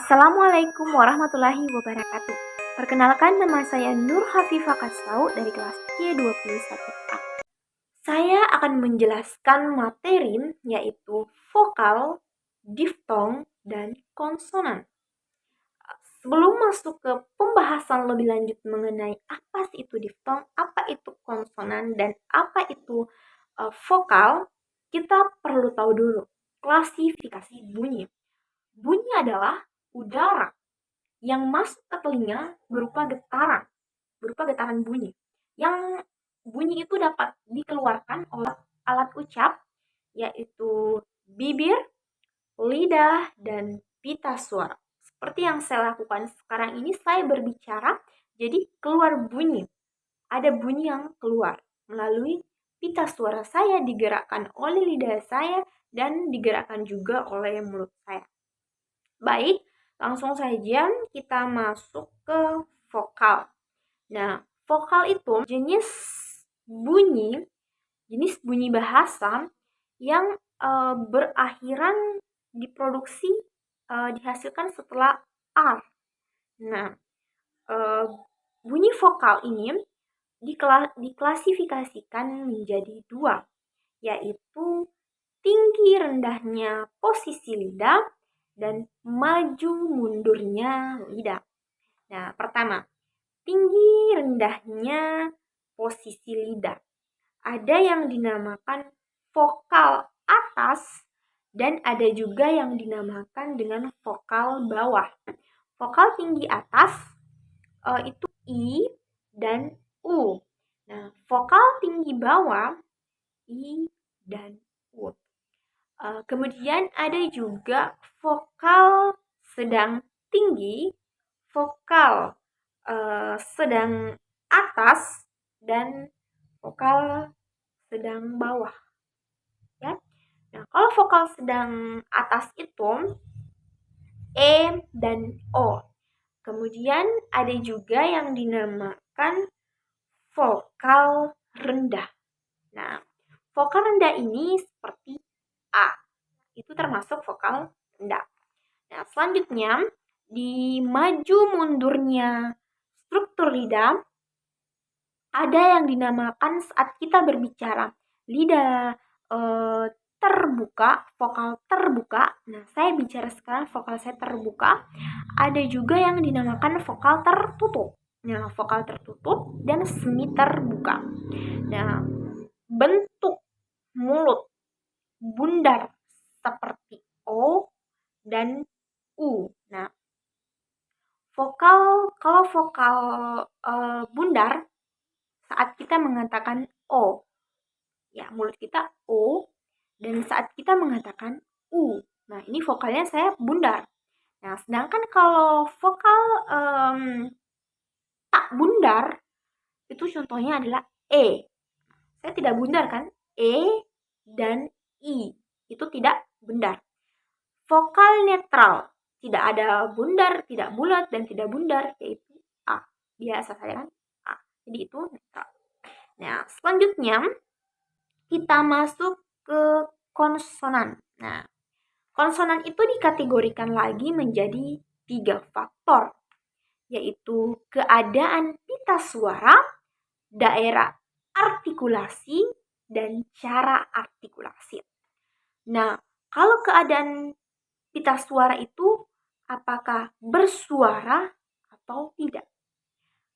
Assalamualaikum warahmatullahi wabarakatuh. Perkenalkan, nama saya Nur Hafifah Kasau dari kelas C21A. Saya akan menjelaskan materi yaitu vokal, diftong, dan konsonan. Sebelum masuk ke pembahasan lebih lanjut mengenai apa sih itu diftong, apa itu konsonan, dan apa itu vokal, kita perlu tahu dulu klasifikasi bunyi. Bunyi adalah udara yang masuk ke telinga berupa getaran bunyi. Yang bunyi itu dapat dikeluarkan oleh alat ucap, yaitu bibir, lidah, dan pita suara. Seperti yang saya lakukan sekarang ini, saya berbicara, jadi keluar bunyi. Ada bunyi yang keluar melalui pita suara saya, digerakkan oleh lidah saya, dan digerakkan juga oleh mulut saya. Baik, langsung saja kita masuk ke vokal. Nah, vokal itu jenis bunyi bahasa yang berakhiran diproduksi dihasilkan setelah R. Nah, bunyi vokal ini diklasifikasikan menjadi dua, yaitu tinggi rendahnya posisi lidah dan maju mundurnya lidah. Nah, pertama, tinggi rendahnya posisi lidah. Ada yang dinamakan vokal atas dan ada juga yang dinamakan dengan vokal bawah. Vokal tinggi atas itu I dan U. Nah, vokal tinggi bawah I dan U. Kemudian ada juga vokal sedang tinggi, vokal sedang atas, dan vokal sedang bawah. Ya. Nah, kalau vokal sedang atas itu E dan O. Kemudian ada juga yang dinamakan vokal rendah. Nah, vokal rendah ini seperti A. Itu termasuk vokal rendah. Nah, selanjutnya di maju mundurnya struktur lidah ada yang dinamakan saat kita berbicara lidah terbuka, vokal terbuka. Nah, saya bicara sekarang vokal saya terbuka. Ada juga yang dinamakan vokal tertutup. Nah, vokal tertutup dan semi terbuka. Nah, bentuk mulut bundar seperti O dan U. Nah, kalau vokal bundar saat kita mengatakan O, ya mulut kita O, dan saat kita mengatakan U. Nah, ini vokalnya saya bundar. Nah, sedangkan kalau vokal tak bundar, itu contohnya adalah E. Saya tidak bundar kan? E dan I. Itu tidak bundar. Vokal netral, tidak ada bundar, tidak bulat, dan tidak bundar, yaitu A. Biasa saja kan? A. Jadi itu netral. Nah, selanjutnya kita masuk ke konsonan. Nah, konsonan itu dikategorikan lagi menjadi 3 faktor, yaitu keadaan pita suara, daerah artikulasi, dan cara artikulasi. Nah, kalau keadaan pita suara itu apakah bersuara atau tidak?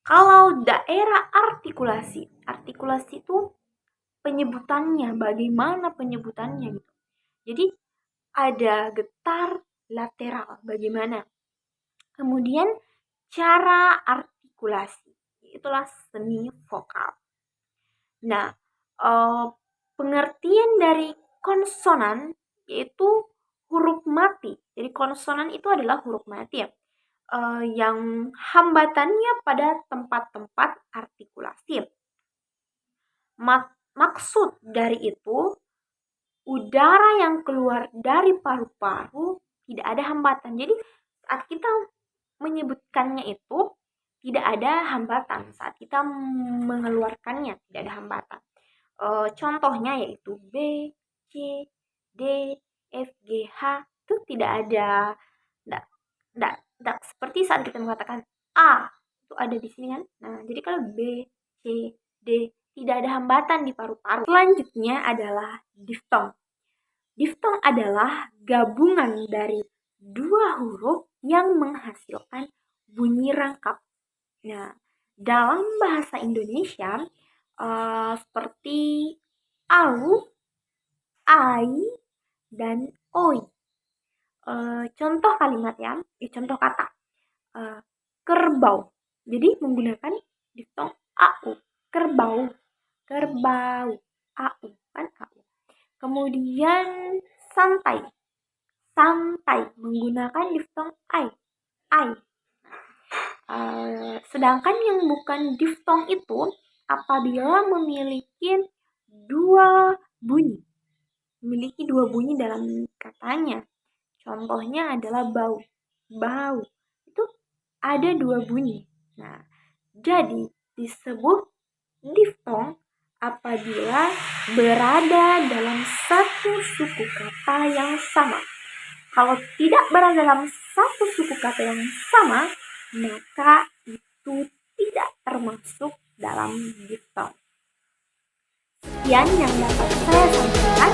Kalau daerah artikulasi itu penyebutannya, bagaimana penyebutannya gitu. Jadi ada getar lateral, bagaimana? Kemudian cara artikulasi, itulah semi vokal. Nah, pengertian dari konsonan yaitu huruf mati. Jadi konsonan itu adalah huruf mati ya, yang hambatannya pada tempat-tempat artikulasi. Maksud dari itu, udara yang keluar dari paru-paru tidak ada hambatan. Jadi saat kita menyebutkannya itu tidak ada hambatan. Saat kita mengeluarkannya tidak ada hambatan. Contohnya yaitu B, C, D, F, G, H itu tidak ada Tidak seperti saat kita mengatakan A, itu ada di sini kan. Nah, jadi kalau B, C, D tidak ada hambatan di paru-paru. Selanjutnya adalah diftong. Diftong adalah gabungan dari dua huruf yang menghasilkan bunyi rangkap. Nah, dalam bahasa Indonesia seperti au, ai, dan oi. Contoh kalimat ya, contoh kata kerbau. Jadi menggunakan diftong au, kerbau, kerbau, au kan au. Kemudian santai, santai menggunakan diftong ai, ai. Sedangkan yang bukan diftong itu apabila memiliki dua bunyi, dalam katanya. Contohnya adalah bau, bau itu ada dua bunyi. Nah, jadi disebut diftong apabila berada dalam satu suku kata yang sama. Kalau tidak berada dalam satu suku kata yang sama, maka itu tidak termasuk dalam diftong. Sekian yang dapat saya sampaikan.